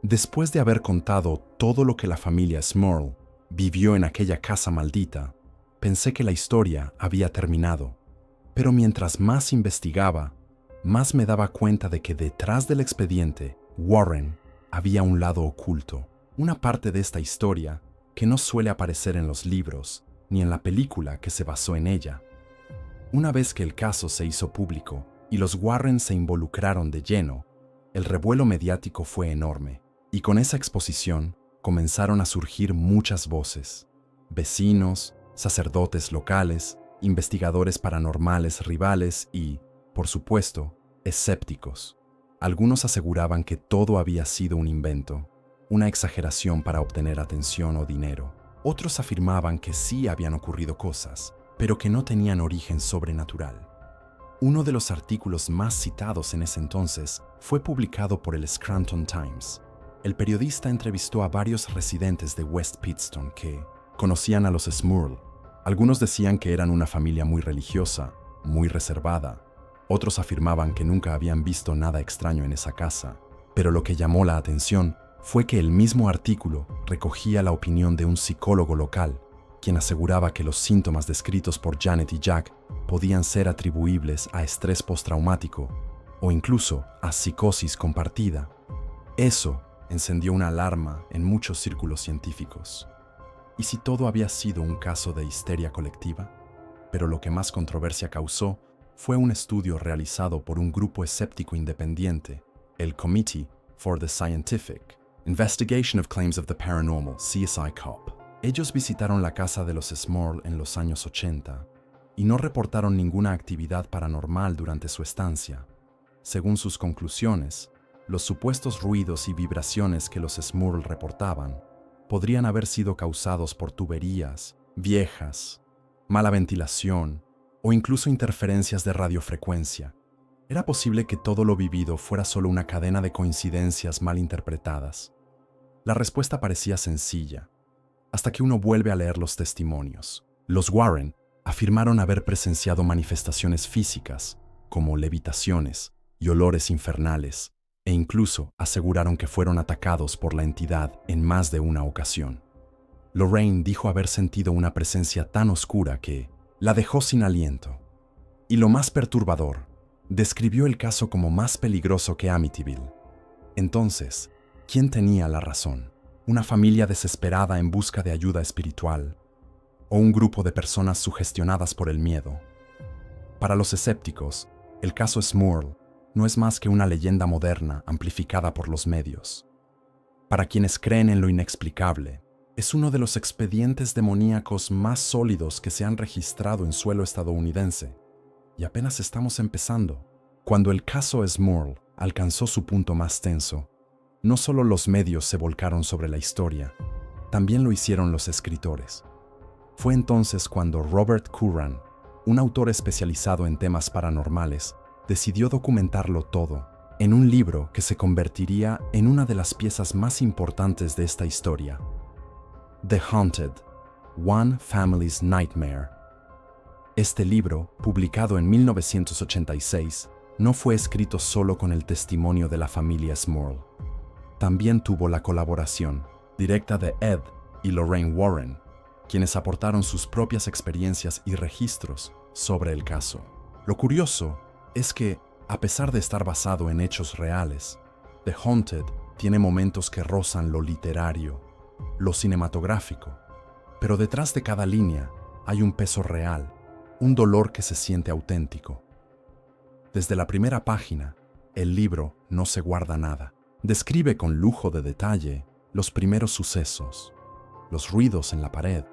Después de haber contado todo lo que la familia Smurl vivió en aquella casa maldita, pensé que la historia había terminado. Pero mientras más investigaba, más me daba cuenta de que detrás del expediente Warren había un lado oculto, una parte de esta historia que no suele aparecer en los libros ni en la película que se basó en ella. Una vez que el caso se hizo público y los Warren se involucraron de lleno, el revuelo mediático fue enorme, y con esa exposición comenzaron a surgir muchas voces: vecinos, sacerdotes locales, investigadores paranormales rivales y, por supuesto, escépticos. Algunos aseguraban que todo había sido un invento, una exageración para obtener atención o dinero. Otros afirmaban que sí habían ocurrido cosas, pero que no tenían origen sobrenatural. Uno de los artículos más citados en ese entonces fue publicado por el Scranton Times. El periodista entrevistó a varios residentes de West Pittston que conocían a los Smurl. Algunos decían que eran una familia muy religiosa, muy reservada. Otros afirmaban que nunca habían visto nada extraño en esa casa. Pero lo que llamó la atención fue que el mismo artículo recogía la opinión de un psicólogo local, quien aseguraba que los síntomas descritos por Janet y Jack podían ser atribuibles a estrés postraumático o incluso a psicosis compartida. Eso encendió una alarma en muchos círculos científicos. ¿Y si todo había sido un caso de histeria colectiva? Pero lo que más controversia causó fue un estudio realizado por un grupo escéptico independiente, el Committee for the Scientific Investigation of Claims of the Paranormal, CSICOP. Ellos visitaron la casa de los Smurl en los años 80 y no reportaron ninguna actividad paranormal durante su estancia. Según sus conclusiones, los supuestos ruidos y vibraciones que los Smurl reportaban podrían haber sido causados por tuberías viejas, mala ventilación o incluso interferencias de radiofrecuencia. Era posible que todo lo vivido fuera solo una cadena de coincidencias mal interpretadas. La respuesta parecía sencilla, hasta que uno vuelve a leer los testimonios. Los Warren afirmaron haber presenciado manifestaciones físicas, como levitaciones y olores infernales, e incluso aseguraron que fueron atacados por la entidad en más de una ocasión. Lorraine dijo haber sentido una presencia tan oscura que la dejó sin aliento. Y lo más perturbador, describió el caso como más peligroso que Amityville. Entonces, ¿quién tenía la razón? ¿Una familia desesperada en busca de ayuda espiritual? ¿O un grupo de personas sugestionadas por el miedo? Para los escépticos, el caso Smurl no es más que una leyenda moderna amplificada por los medios. Para quienes creen en lo inexplicable, es uno de los expedientes demoníacos más sólidos que se han registrado en suelo estadounidense. Y apenas estamos empezando. Cuando el caso Smurl alcanzó su punto más tenso, no solo los medios se volcaron sobre la historia, también lo hicieron los escritores. Fue entonces cuando Robert Curran, un autor especializado en temas paranormales, decidió documentarlo todo en un libro que se convertiría en una de las piezas más importantes de esta historia: The Haunted, One Family's Nightmare. Este libro, publicado en 1986, no fue escrito solo con el testimonio de la familia Smurl. También tuvo la colaboración directa de Ed y Lorraine Warren, quienes aportaron sus propias experiencias y registros sobre el caso. Lo curioso es que, a pesar de estar basado en hechos reales, The Haunted tiene momentos que rozan lo literario, lo cinematográfico, pero detrás de cada línea hay un peso real, un dolor que se siente auténtico. Desde la primera página, el libro no se guarda nada. Describe con lujo de detalle los primeros sucesos, los ruidos en la pared,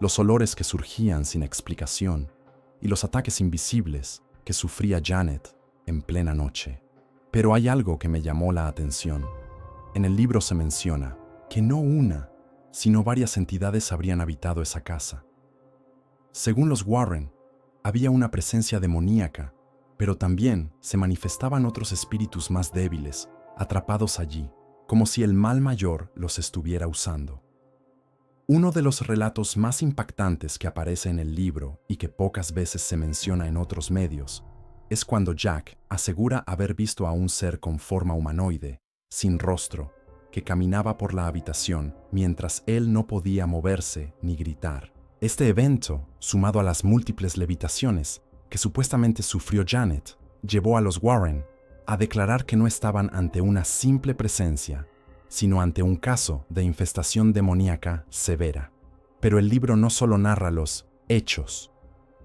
los olores que surgían sin explicación y los ataques invisibles que sufría Janet en plena noche. Pero hay algo que me llamó la atención. En el libro se menciona que no una, sino varias entidades habrían habitado esa casa. Según los Warren, había una presencia demoníaca, pero también se manifestaban otros espíritus más débiles, atrapados allí, como si el mal mayor los estuviera usando. Uno de los relatos más impactantes que aparece en el libro y que pocas veces se menciona en otros medios es cuando Jack asegura haber visto a un ser con forma humanoide, sin rostro, que caminaba por la habitación mientras él no podía moverse ni gritar. Este evento, sumado a las múltiples levitaciones que supuestamente sufrió Janet, llevó a los Warren a declarar que no estaban ante una simple presencia, sino ante un caso de infestación demoníaca severa. Pero el libro no solo narra los hechos,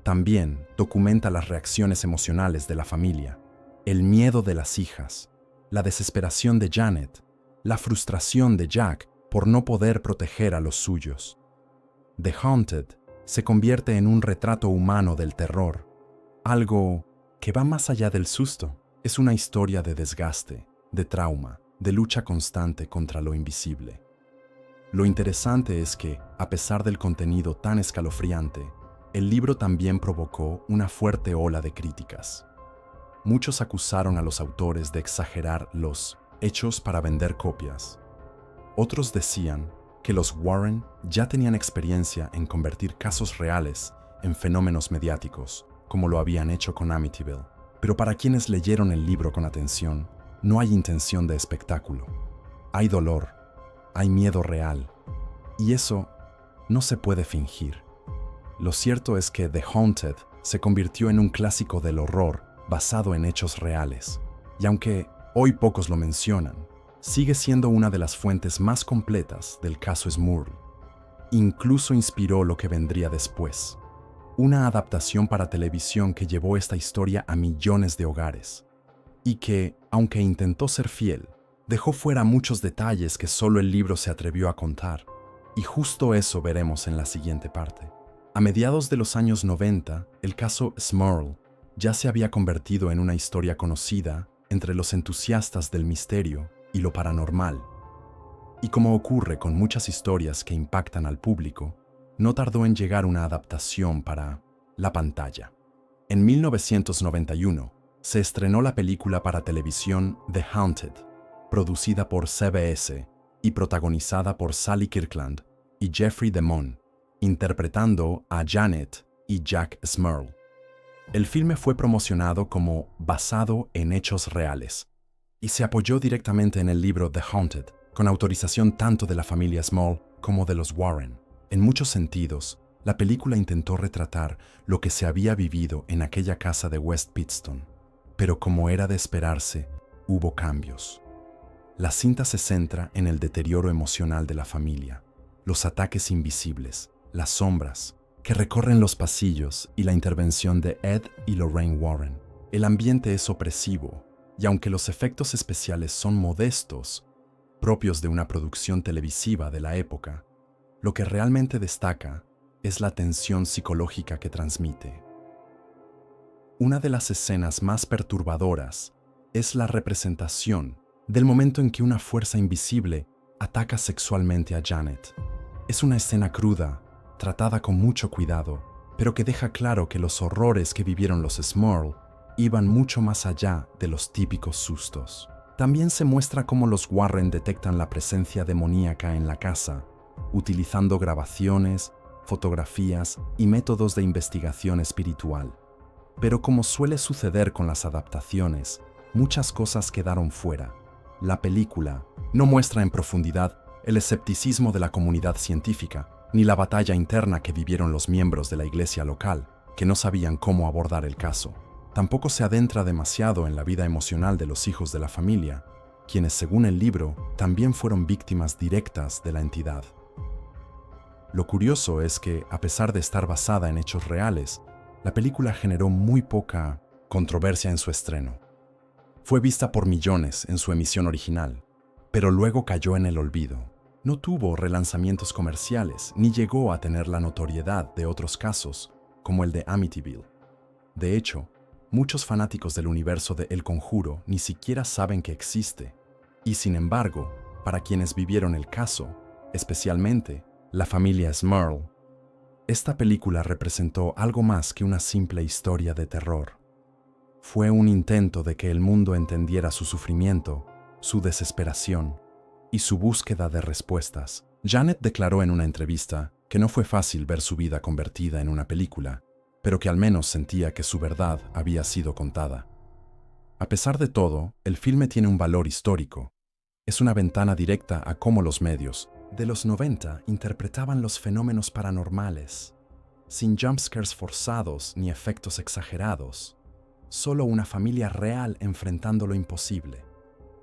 también documenta las reacciones emocionales de la familia, el miedo de las hijas, la desesperación de Janet, la frustración de Jack por no poder proteger a los suyos. The Haunted se convierte en un retrato humano del terror, algo que va más allá del susto. Es una historia de desgaste, de trauma, de lucha constante contra lo invisible. Lo interesante es que, a pesar del contenido tan escalofriante, el libro también provocó una fuerte ola de críticas. Muchos acusaron a los autores de exagerar los hechos para vender copias. Otros decían que los Warren ya tenían experiencia en convertir casos reales en fenómenos mediáticos, como lo habían hecho con Amityville. Pero para quienes leyeron el libro con atención, no hay intención de espectáculo. Hay dolor, hay miedo real, y eso no se puede fingir. Lo cierto es que The Haunted se convirtió en un clásico del horror basado en hechos reales, y aunque hoy pocos lo mencionan, sigue siendo una de las fuentes más completas del caso Smurl. Incluso inspiró lo que vendría después, una adaptación para televisión que llevó esta historia a millones de hogares, y que, aunque intentó ser fiel, dejó fuera muchos detalles que solo el libro se atrevió a contar, y justo eso veremos en la siguiente parte. A mediados de los años 90, el caso Smurl ya se había convertido en una historia conocida entre los entusiastas del misterio y lo paranormal. Y como ocurre con muchas historias que impactan al público, no tardó en llegar una adaptación para la pantalla. En 1991 se estrenó la película para televisión The Haunted, producida por CBS y protagonizada por Sally Kirkland y Jeffrey DeMunn, interpretando a Janet y Jack Smurl. El filme fue promocionado como basado en hechos reales y se apoyó directamente en el libro The Haunted, con autorización tanto de la familia Small como de los Warren. En muchos sentidos, la película intentó retratar lo que se había vivido en aquella casa de West Pittston, pero como era de esperarse, hubo cambios. La cinta se centra en el deterioro emocional de la familia, los ataques invisibles, las sombras que recorren los pasillos y la intervención de Ed y Lorraine Warren. El ambiente es opresivo, y aunque los efectos especiales son modestos, propios de una producción televisiva de la época, lo que realmente destaca es la tensión psicológica que transmite. Una de las escenas más perturbadoras es la representación del momento en que una fuerza invisible ataca sexualmente a Janet. Es una escena cruda, tratada con mucho cuidado, pero que deja claro que los horrores que vivieron los Smurl iban mucho más allá de los típicos sustos. También se muestra cómo los Warren detectan la presencia demoníaca en la casa, utilizando grabaciones, fotografías y métodos de investigación espiritual. Pero como suele suceder con las adaptaciones, muchas cosas quedaron fuera. La película no muestra en profundidad el escepticismo de la comunidad científica, ni la batalla interna que vivieron los miembros de la iglesia local, que no sabían cómo abordar el caso. Tampoco se adentra demasiado en la vida emocional de los hijos de la familia, quienes, según el libro, también fueron víctimas directas de la entidad. Lo curioso es que, a pesar de estar basada en hechos reales, la película generó muy poca controversia en su estreno. Fue vista por millones en su emisión original, pero luego cayó en el olvido. No tuvo relanzamientos comerciales ni llegó a tener la notoriedad de otros casos, como el de Amityville. De hecho, muchos fanáticos del universo de El Conjuro ni siquiera saben que existe. Y sin embargo, para quienes vivieron el caso, especialmente la familia Smurl, esta película representó algo más que una simple historia de terror. Fue un intento de que el mundo entendiera su sufrimiento, su desesperación y su búsqueda de respuestas. Janet declaró en una entrevista que no fue fácil ver su vida convertida en una película, pero que al menos sentía que su verdad había sido contada. A pesar de todo, el filme tiene un valor histórico. Es una ventana directa a cómo los medios de los 90 interpretaban los fenómenos paranormales, sin jumpscares forzados ni efectos exagerados, solo una familia real enfrentando lo imposible.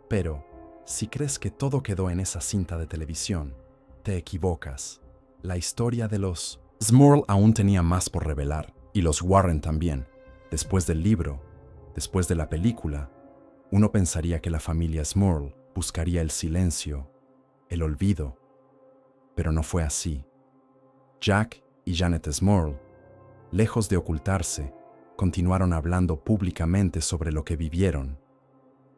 Pero, si crees que todo quedó en esa cinta de televisión, te equivocas. La historia de los Smurl aún tenía más por revelar, y los Warren también. Después del libro, después de la película, uno pensaría que la familia Smurl buscaría el silencio, el olvido, pero no fue así. Jack y Janet Smurl, lejos de ocultarse, continuaron hablando públicamente sobre lo que vivieron.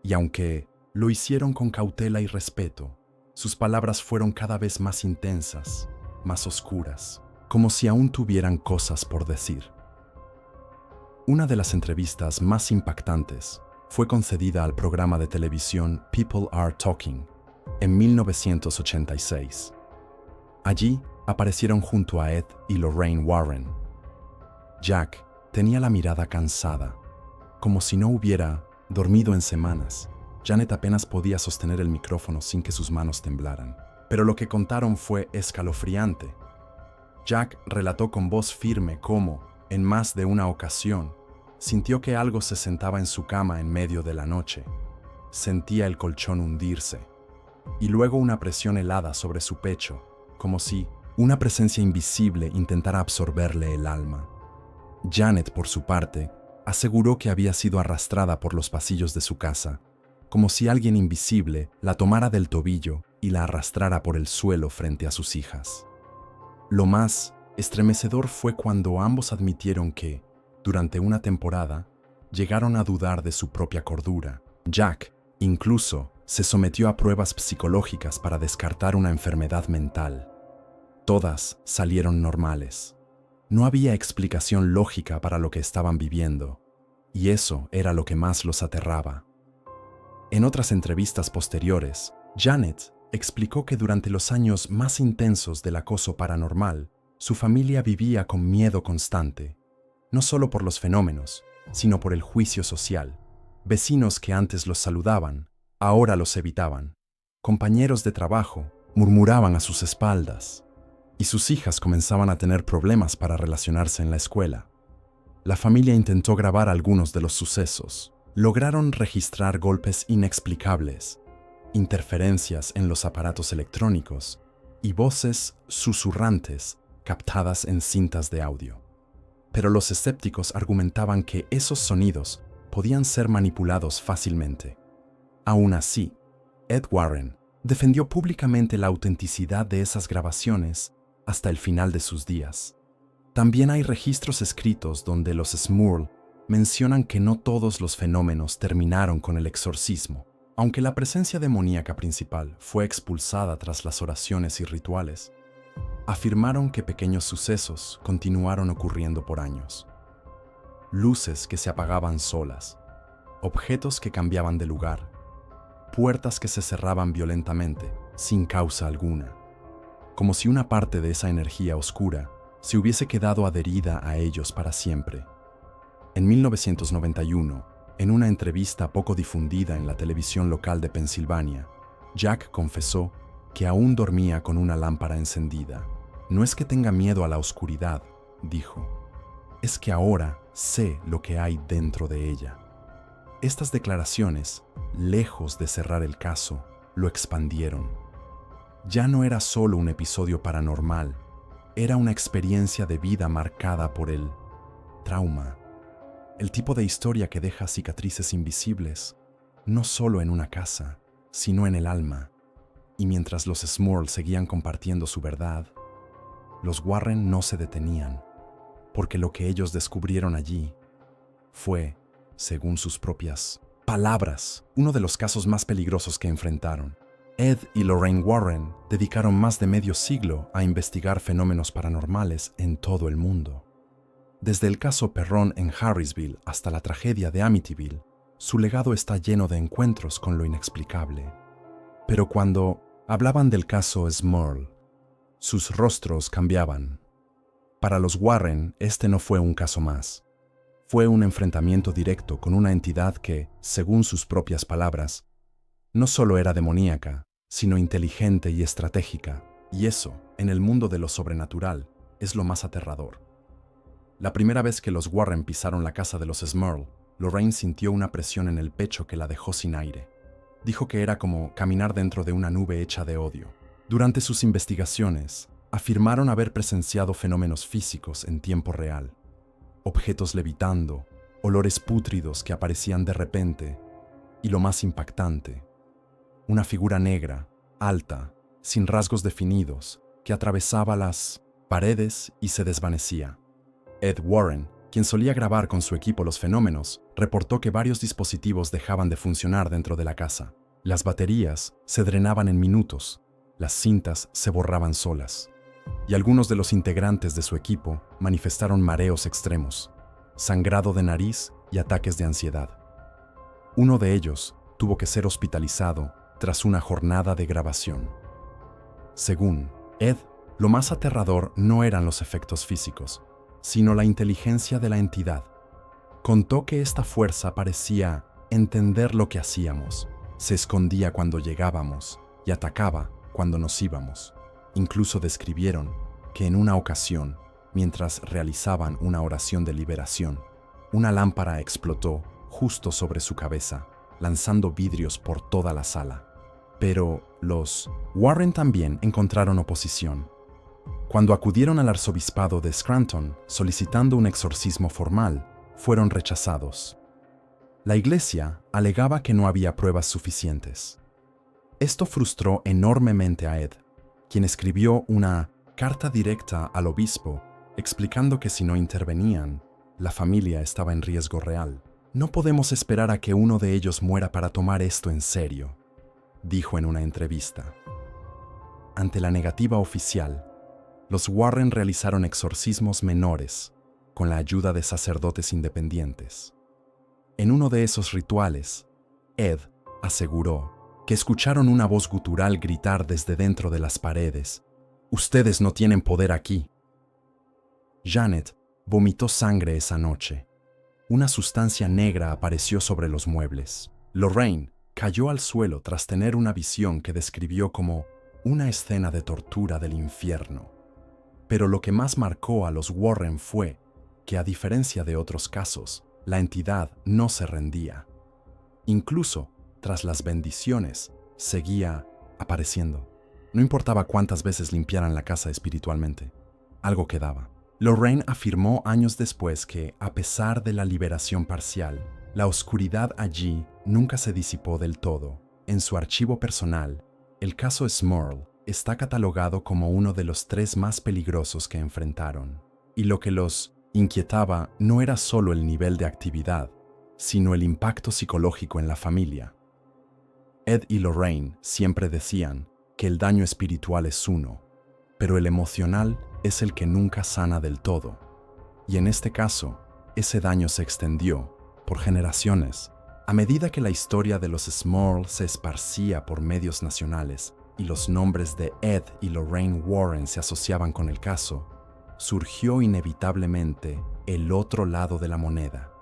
Y aunque lo hicieron con cautela y respeto, sus palabras fueron cada vez más intensas, más oscuras, como si aún tuvieran cosas por decir. Una de las entrevistas más impactantes fue concedida al programa de televisión People Are Talking en 1986. Allí aparecieron junto a Ed y Lorraine Warren. Jack tenía la mirada cansada, como si no hubiera dormido en semanas. Janet apenas podía sostener el micrófono sin que sus manos temblaran. Pero lo que contaron fue escalofriante. Jack relató con voz firme cómo, en más de una ocasión, sintió que algo se sentaba en su cama en medio de la noche. Sentía el colchón hundirse, y luego una presión helada sobre su pecho, como si una presencia invisible intentara absorberle el alma. Janet, por su parte, aseguró que había sido arrastrada por los pasillos de su casa, como si alguien invisible la tomara del tobillo y la arrastrara por el suelo frente a sus hijas. Lo más estremecedor fue cuando ambos admitieron que, durante una temporada, llegaron a dudar de su propia cordura. Jack, incluso, se sometió a pruebas psicológicas para descartar una enfermedad mental. Todas salieron normales. No había explicación lógica para lo que estaban viviendo, y eso era lo que más los aterraba. En otras entrevistas posteriores, Janet explicó que durante los años más intensos del acoso paranormal, su familia vivía con miedo constante, no solo por los fenómenos, sino por el juicio social. Vecinos que antes los saludaban, ahora los evitaban. Compañeros de trabajo murmuraban a sus espaldas, y sus hijas comenzaban a tener problemas para relacionarse en la escuela. La familia intentó grabar algunos de los sucesos. Lograron registrar golpes inexplicables, interferencias en los aparatos electrónicos y voces susurrantes captadas en cintas de audio. Pero los escépticos argumentaban que esos sonidos podían ser manipulados fácilmente. Aún así, Ed Warren defendió públicamente la autenticidad de esas grabaciones hasta el final de sus días. También hay registros escritos donde los Smurl mencionan que no todos los fenómenos terminaron con el exorcismo. Aunque la presencia demoníaca principal fue expulsada tras las oraciones y rituales, afirmaron que pequeños sucesos continuaron ocurriendo por años. Luces que se apagaban solas, objetos que cambiaban de lugar, puertas que se cerraban violentamente, sin causa alguna, como si una parte de esa energía oscura se hubiese quedado adherida a ellos para siempre. En 1991, en una entrevista poco difundida en la televisión local de Pensilvania, Jack confesó que aún dormía con una lámpara encendida. No es que tenga miedo a la oscuridad, dijo. Es que ahora sé lo que hay dentro de ella. Estas declaraciones, lejos de cerrar el caso, lo expandieron. Ya no era solo un episodio paranormal, era una experiencia de vida marcada por el trauma. El tipo de historia que deja cicatrices invisibles, no solo en una casa, sino en el alma. Y mientras los Smurl seguían compartiendo su verdad, los Warren no se detenían, porque lo que ellos descubrieron allí fue, según sus propias palabras, uno de los casos más peligrosos que enfrentaron. Ed y Lorraine Warren dedicaron más de medio siglo a investigar fenómenos paranormales en todo el mundo. Desde el caso Perrón en Harrisville hasta la tragedia de Amityville, su legado está lleno de encuentros con lo inexplicable. Pero cuando hablaban del caso Smurl, sus rostros cambiaban. Para los Warren, este no fue un caso más. Fue un enfrentamiento directo con una entidad que, según sus propias palabras, No solo era demoníaca, sino inteligente y estratégica, y eso, en el mundo de lo sobrenatural, es lo más aterrador. La primera vez que los Warren pisaron la casa de los Smurl, Lorraine sintió una presión en el pecho que la dejó sin aire. Dijo que era como caminar dentro de una nube hecha de odio. Durante sus investigaciones, afirmaron haber presenciado fenómenos físicos en tiempo real. Objetos levitando, olores pútridos que aparecían de repente, y lo más impactante, una figura negra, alta, sin rasgos definidos, que atravesaba las paredes y se desvanecía. Ed Warren, quien solía grabar con su equipo los fenómenos, reportó que varios dispositivos dejaban de funcionar dentro de la casa. Las baterías se drenaban en minutos, las cintas se borraban solas, y algunos de los integrantes de su equipo manifestaron mareos extremos, sangrado de nariz y ataques de ansiedad. Uno de ellos tuvo que ser hospitalizado tras una jornada de grabación. Según Ed, lo más aterrador no eran los efectos físicos, sino la inteligencia de la entidad. Contó que esta fuerza parecía entender lo que hacíamos, se escondía cuando llegábamos y atacaba cuando nos íbamos. Incluso describieron que en una ocasión, mientras realizaban una oración de liberación, una lámpara explotó justo sobre su cabeza, lanzando vidrios por toda la sala. Pero los Warren también encontraron oposición. Cuando acudieron al arzobispado de Scranton solicitando un exorcismo formal, fueron rechazados. La iglesia alegaba que no había pruebas suficientes. Esto frustró enormemente a Ed, quien escribió una carta directa al obispo explicando que si no intervenían, la familia estaba en riesgo real. No podemos esperar a que uno de ellos muera para tomar esto en serio, dijo en una entrevista. Ante la negativa oficial, los Warren realizaron exorcismos menores con la ayuda de sacerdotes independientes. En uno de esos rituales, Ed aseguró que escucharon una voz gutural gritar desde dentro de las paredes: «Ustedes no tienen poder aquí». Janet vomitó sangre esa noche. Una sustancia negra apareció sobre los muebles. Lorraine cayó al suelo tras tener una visión que describió como una escena de tortura del infierno. Pero lo que más marcó a los Warren fue que, a diferencia de otros casos, la entidad no se rendía. Incluso, tras las bendiciones, seguía apareciendo. No importaba cuántas veces limpiaran la casa espiritualmente, algo quedaba. Lorraine afirmó años después que, a pesar de la liberación parcial, la oscuridad allí nunca se disipó del todo. En su archivo personal, el caso Smurl está catalogado como uno de los 3 más peligrosos que enfrentaron. Y lo que los inquietaba no era solo el nivel de actividad, sino el impacto psicológico en la familia. Ed y Lorraine siempre decían que el daño espiritual es uno, pero el emocional es el que nunca sana del todo. Y en este caso, ese daño se extendió por generaciones. A medida que la historia de los Smurl se esparcía por medios nacionales y los nombres de Ed y Lorraine Warren se asociaban con el caso, surgió inevitablemente el otro lado de la moneda,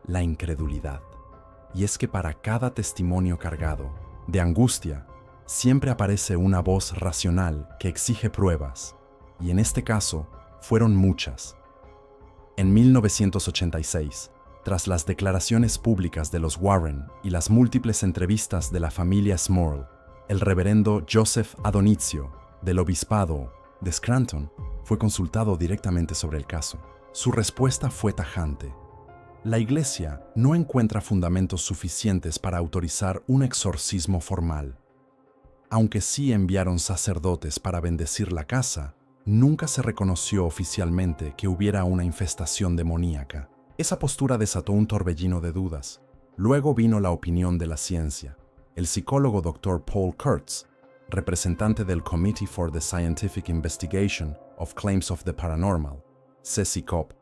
la incredulidad. Y es que para cada testimonio cargado de angustia, siempre aparece una voz racional que exige pruebas, y en este caso fueron muchas. En 1986, tras las declaraciones públicas de los Warren y las múltiples entrevistas de la familia Smurl, el reverendo Joseph Adonizio, del obispado de Scranton, fue consultado directamente sobre el caso. Su respuesta fue tajante. La iglesia no encuentra fundamentos suficientes para autorizar un exorcismo formal. Aunque sí enviaron sacerdotes para bendecir la casa, nunca se reconoció oficialmente que hubiera una infestación demoníaca. Esa postura desató un torbellino de dudas. Luego vino la opinión de la ciencia. El psicólogo Dr. Paul Kurtz, representante del Committee for the Scientific Investigation of Claims of the Paranormal, CSICOP,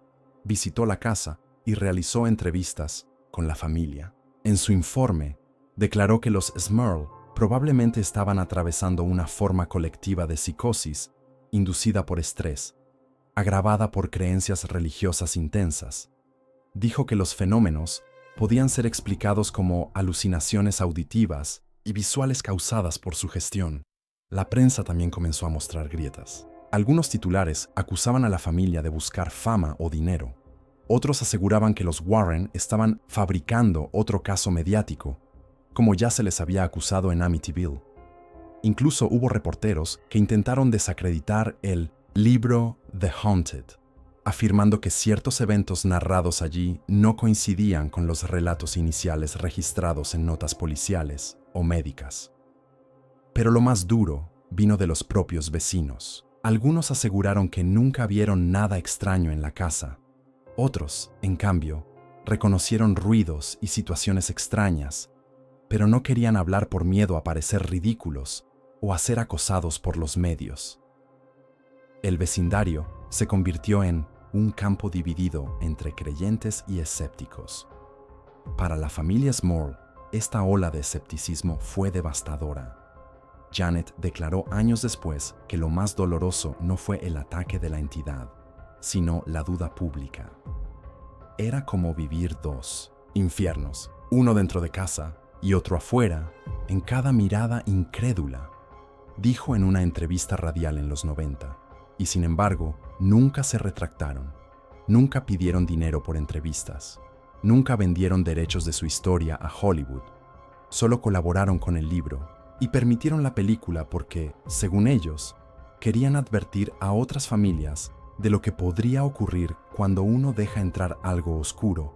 visitó la casa y realizó entrevistas con la familia. En su informe, declaró que los Smurl probablemente estaban atravesando una forma colectiva de psicosis inducida por estrés, agravada por creencias religiosas intensas. Dijo que los fenómenos podían ser explicados como alucinaciones auditivas y visuales causadas por su gestión. La prensa también comenzó a mostrar grietas. Algunos titulares acusaban a la familia de buscar fama o dinero. Otros aseguraban que los Warren estaban fabricando otro caso mediático, como ya se les había acusado en Amityville. Incluso hubo reporteros que intentaron desacreditar el libro The Haunted, afirmando que ciertos eventos narrados allí no coincidían con los relatos iniciales registrados en notas policiales o médicas. Pero lo más duro vino de los propios vecinos. Algunos aseguraron que nunca vieron nada extraño en la casa. Otros, en cambio, reconocieron ruidos y situaciones extrañas, pero no querían hablar por miedo a parecer ridículos o a ser acosados por los medios. El vecindario se convirtió en un campo dividido entre creyentes y escépticos. Para la familia Small, esta ola de escepticismo fue devastadora. Janet declaró años después que lo más doloroso no fue el ataque de la entidad, sino la duda pública. Era como vivir dos infiernos, uno dentro de casa y otro afuera, en cada mirada incrédula, dijo en una entrevista radial en los 90. Y sin embargo, nunca se retractaron. Nunca pidieron dinero por entrevistas. Nunca vendieron derechos de su historia a Hollywood. Solo colaboraron con el libro y permitieron la película porque, según ellos, querían advertir a otras familias de lo que podría ocurrir cuando uno deja entrar algo oscuro,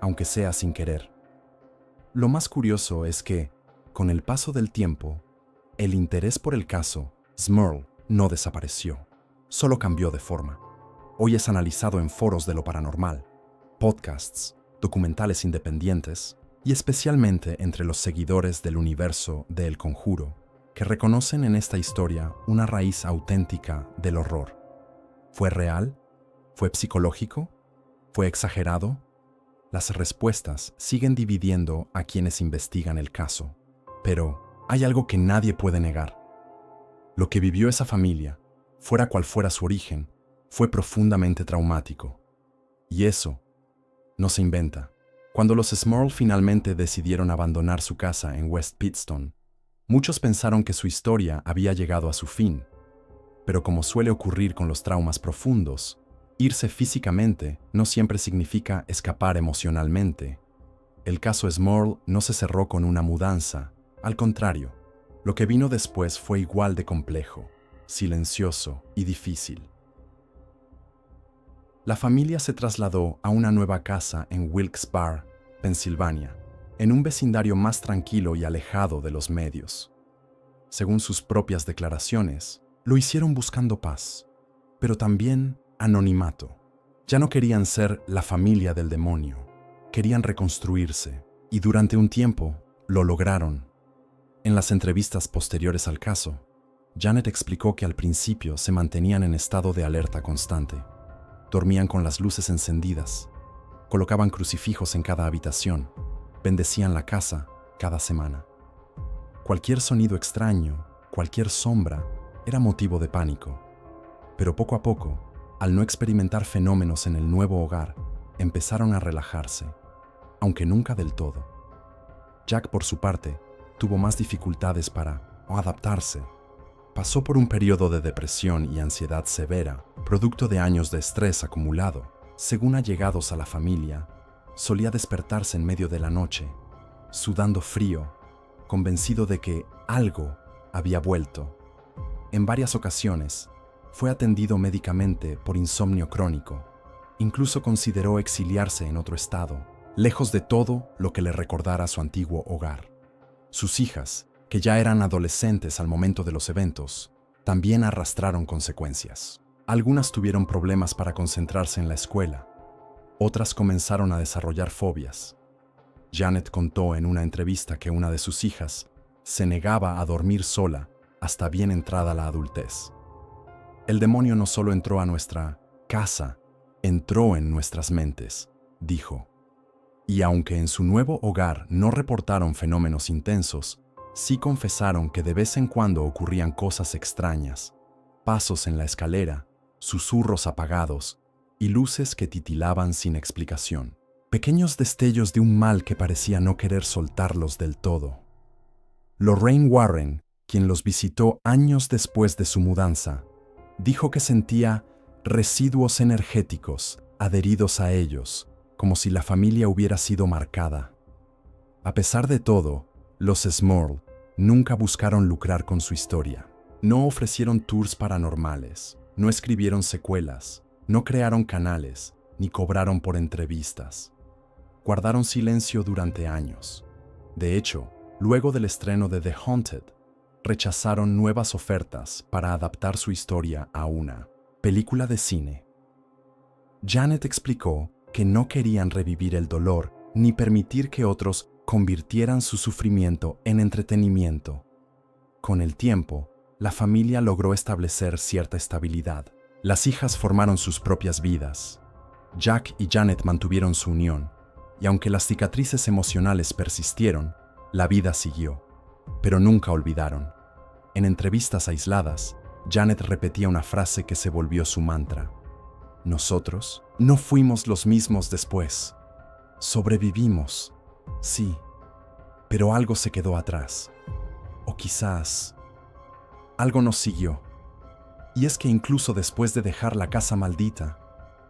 aunque sea sin querer. Lo más curioso es que, con el paso del tiempo, el interés por el caso Smurl no desapareció, solo cambió de forma. Hoy es analizado en foros de lo paranormal, podcasts, documentales independientes y especialmente entre los seguidores del universo de El Conjuro, que reconocen en esta historia una raíz auténtica del horror. ¿Fue real? ¿Fue psicológico? ¿Fue exagerado? Las respuestas siguen dividiendo a quienes investigan el caso, pero hay algo que nadie puede negar. Lo que vivió esa familia, fuera cual fuera su origen, fue profundamente traumático. Y eso no se inventa. Cuando los Smurl finalmente decidieron abandonar su casa en West Pittston, muchos pensaron que su historia había llegado a su fin. Pero como suele ocurrir con los traumas profundos, irse físicamente no siempre significa escapar emocionalmente. El caso Smurl no se cerró con una mudanza. Al contrario, lo que vino después fue igual de complejo, silencioso y difícil. La familia se trasladó a una nueva casa en Wilkes-Barre, Pensilvania, en un vecindario más tranquilo y alejado de los medios. Según sus propias declaraciones, lo hicieron buscando paz, pero también anonimato. Ya no querían ser la familia del demonio, querían reconstruirse, y durante un tiempo lo lograron. En las entrevistas posteriores al caso, Janet explicó que al principio se mantenían en estado de alerta constante. Dormían con las luces encendidas, colocaban crucifijos en cada habitación, bendecían la casa cada semana. Cualquier sonido extraño, cualquier sombra, era motivo de pánico. Pero poco a poco, al no experimentar fenómenos en el nuevo hogar, empezaron a relajarse, aunque nunca del todo. Jack, por su parte, tuvo más dificultades para adaptarse. Pasó por un periodo de depresión y ansiedad severa, producto de años de estrés acumulado. Según allegados a la familia, solía despertarse en medio de la noche, sudando frío, convencido de que algo había vuelto. En varias ocasiones, fue atendido médicamente por insomnio crónico. Incluso consideró exiliarse en otro estado, lejos de todo lo que le recordara su antiguo hogar. Sus hijas, que ya eran adolescentes al momento de los eventos, también arrastraron consecuencias. Algunas tuvieron problemas para concentrarse en la escuela. Otras comenzaron a desarrollar fobias. Janet contó en una entrevista que una de sus hijas se negaba a dormir sola hasta bien entrada la adultez. El demonio no solo entró a nuestra casa, entró en nuestras mentes, dijo. Y aunque en su nuevo hogar no reportaron fenómenos intensos, sí confesaron que de vez en cuando ocurrían cosas extrañas, pasos en la escalera, susurros apagados y luces que titilaban sin explicación. Pequeños destellos de un mal que parecía no querer soltarlos del todo. Lorraine Warren, quien los visitó años después de su mudanza, dijo que sentía residuos energéticos adheridos a ellos, como si la familia hubiera sido marcada. A pesar de todo, los Smurl nunca buscaron lucrar con su historia. No ofrecieron tours paranormales, no escribieron secuelas, no crearon canales, ni cobraron por entrevistas. Guardaron silencio durante años. De hecho, luego del estreno de The Haunted, rechazaron nuevas ofertas para adaptar su historia a una película de cine. Janet explicó que no querían revivir el dolor ni permitir que otros convirtieran su sufrimiento en entretenimiento. Con el tiempo, la familia logró establecer cierta estabilidad. Las hijas formaron sus propias vidas. Jack y Janet mantuvieron su unión, y aunque las cicatrices emocionales persistieron, la vida siguió. Pero nunca olvidaron. En entrevistas aisladas, Janet repetía una frase que se volvió su mantra. Nosotros no fuimos los mismos después. Sobrevivimos, sí, pero algo se quedó atrás. O quizás algo nos siguió. Y es que incluso después de dejar la casa maldita,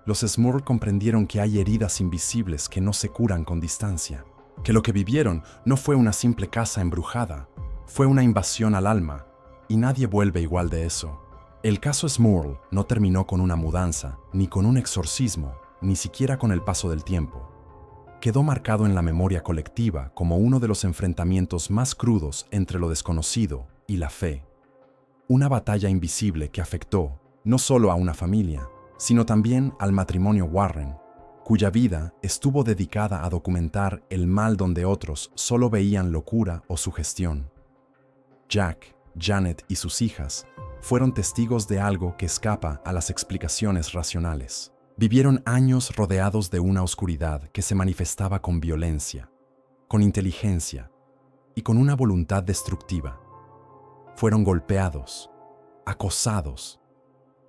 los Smurl comprendieron que hay heridas invisibles que no se curan con distancia. Que lo que vivieron no fue una simple casa embrujada, fue una invasión al alma, y nadie vuelve igual de eso. El caso Smurl no terminó con una mudanza, ni con un exorcismo, ni siquiera con el paso del tiempo. Quedó marcado en la memoria colectiva como uno de los enfrentamientos más crudos entre lo desconocido y la fe. Una batalla invisible que afectó no solo a una familia, sino también al matrimonio Warren, cuya vida estuvo dedicada a documentar el mal donde otros solo veían locura o sugestión. Jack, Janet y sus hijas fueron testigos de algo que escapa a las explicaciones racionales. Vivieron años rodeados de una oscuridad que se manifestaba con violencia, con inteligencia y con una voluntad destructiva. Fueron golpeados, acosados,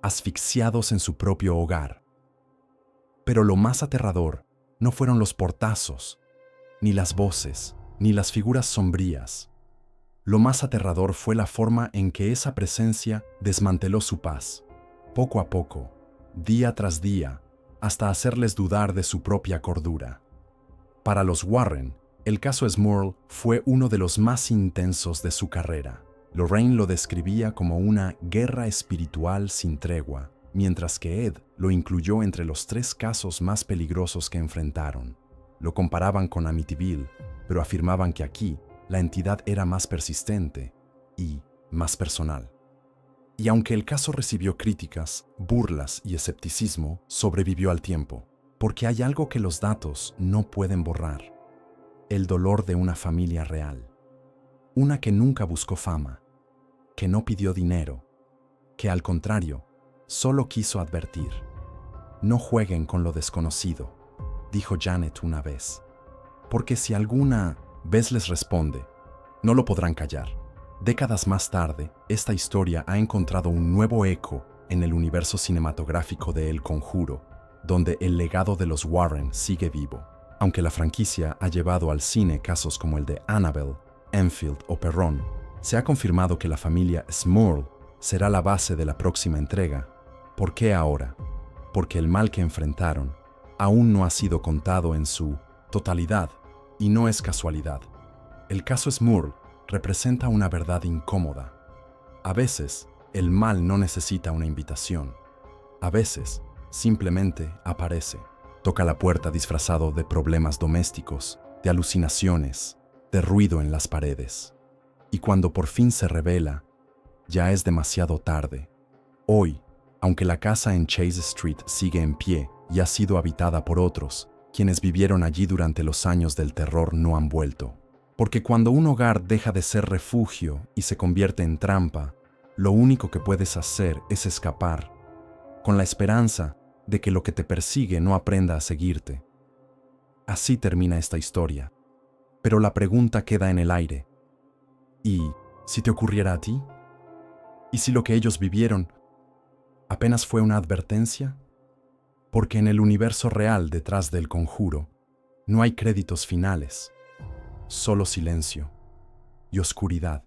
asfixiados en su propio hogar. Pero lo más aterrador no fueron los portazos, ni las voces, ni las figuras sombrías. Lo más aterrador fue la forma en que esa presencia desmanteló su paz, poco a poco, día tras día, hasta hacerles dudar de su propia cordura. Para los Warren, el caso Smurl fue uno de los más intensos de su carrera. Lorraine lo describía como una guerra espiritual sin tregua, mientras que Ed lo incluyó entre los 3 casos más peligrosos que enfrentaron. Lo comparaban con Amityville, pero afirmaban que aquí la entidad era más persistente y más personal. Y aunque el caso recibió críticas, burlas y escepticismo, sobrevivió al tiempo, porque hay algo que los datos no pueden borrar: el dolor de una familia real. Una que nunca buscó fama, que no pidió dinero, que al contrario, solo quiso advertir. No jueguen con lo desconocido, dijo Janet una vez, porque si alguna vez les responde, no lo podrán callar. Décadas más tarde, esta historia ha encontrado un nuevo eco en el universo cinematográfico de El Conjuro, donde el legado de los Warren sigue vivo. Aunque la franquicia ha llevado al cine casos como el de Annabelle, Enfield o Perron, se ha confirmado que la familia Smurl será la base de la próxima entrega. ¿Por qué ahora? Porque el mal que enfrentaron aún no ha sido contado en su totalidad, y no es casualidad. El caso Smurl representa una verdad incómoda. A veces, el mal no necesita una invitación. A veces, simplemente aparece. Toca la puerta disfrazado de problemas domésticos, de alucinaciones, de ruido en las paredes. Y cuando por fin se revela, ya es demasiado tarde. Hoy, aunque la casa en Chase Street sigue en pie y ha sido habitada por otros, quienes vivieron allí durante los años del terror no han vuelto. Porque cuando un hogar deja de ser refugio y se convierte en trampa, lo único que puedes hacer es escapar, con la esperanza de que lo que te persigue no aprenda a seguirte. Así termina esta historia. Pero la pregunta queda en el aire. ¿Y si te ocurriera a ti? ¿Y si lo que ellos vivieron apenas fue una advertencia? Porque en el universo real detrás del conjuro no hay créditos finales, solo silencio. y oscuridad.